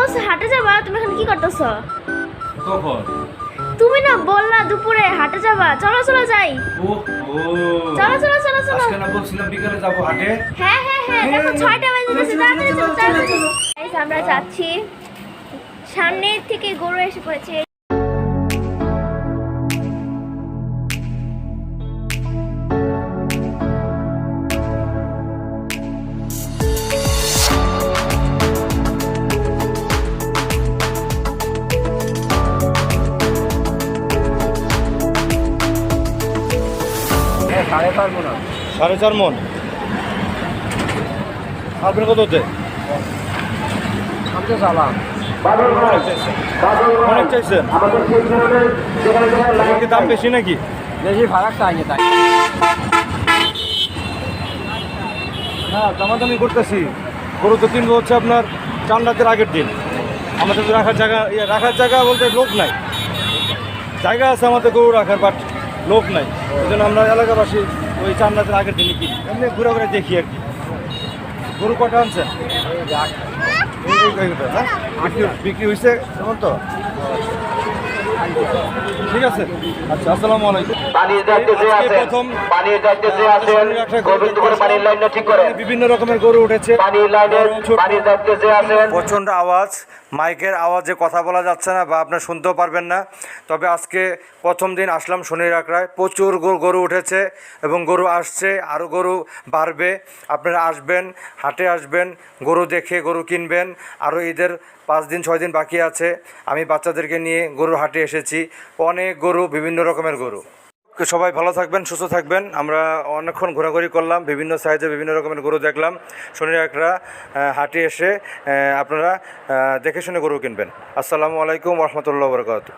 বলছো হাটে যাবা, তুমি এখানে কি করতেছো? কখন? তুমি না বললা দুপুরে হাটে যাবা, চলো চলো যাই। ও ও চলো চলো চলো চলো। আজকে না বলছিলাম বিকালে যাবো হাটে। হ্যাঁ হ্যাঁ হ্যাঁ, দেখো 6টা বাজে গেছে, তাড়াতাড়ি চলো তাড়াতাড়ি। গাইস আমরা যাচ্ছি, সামনে থেকে গরু এসে পড়েছে। সাড়ে 4 মন। আপনি কত হচ্ছে? অনেক চাইছেন। কি দাম বেশি নাকি? বেশি ফারাক চাইনি তাই। হ্যাঁ, দামাদামি করতেছি। গরু তো কিনবো হচ্ছে আপনার চান রাতের আগের দিন। আমাদের তো রাখার জায়গা বলতে লোক নাই। জায়গা আছে আমাদের গরু রাখার, বাট লোক নাই। ওই জন্য আমরা এলাকাবাসী ওই চান রাতের আগের দিনই কিনি, এমনি ঘুরে ঘুরে দেখি আর কি। গরু কটা আনছেন? হ্যাঁ, বিক্রি হয়েছে এখন তো। ঠিক আছে, আচ্ছা, আসসালামু আলাইকুম। বিভিন্ন রকমের গরু উঠেছে, প্রচণ্ড আওয়াজ, মাইকের আওয়াজে কথা বলা যাচ্ছে না বা আপনার শুনতেও পারবেন না। তবে আজকে প্রথম দিন আসলাম শনির আখড়ায়, প্রচুর গরু উঠেছে এবং গরু আসছে, আরও গরু বাড়বে। আপনারা আসবেন, হাটে আসবেন, গরু দেখে গরু কিনবেন। আরও ঈদের 5 দিন 6 দিন বাকি আছে। আমি বাচ্চাদেরকে নিয়ে গরুর হাটে এসেছি, অনেক গরু, বিভিন্ন রকমের গরু। সবাই ভালো থাকবেন, সুস্থ থাকবেন। আমরা অনেকক্ষণ ঘোরাঘুরি করলাম, বিভিন্ন সাইজে বিভিন্ন রকমের গরু দেখলাম। শনির আখড়া হাটে এসে আপনারা দেখে শুনে গরু কিনবেন। আসসালামু আলাইকুম ওয়া রাহমাতুল্লাহি ওয়া বারাকাতুহু।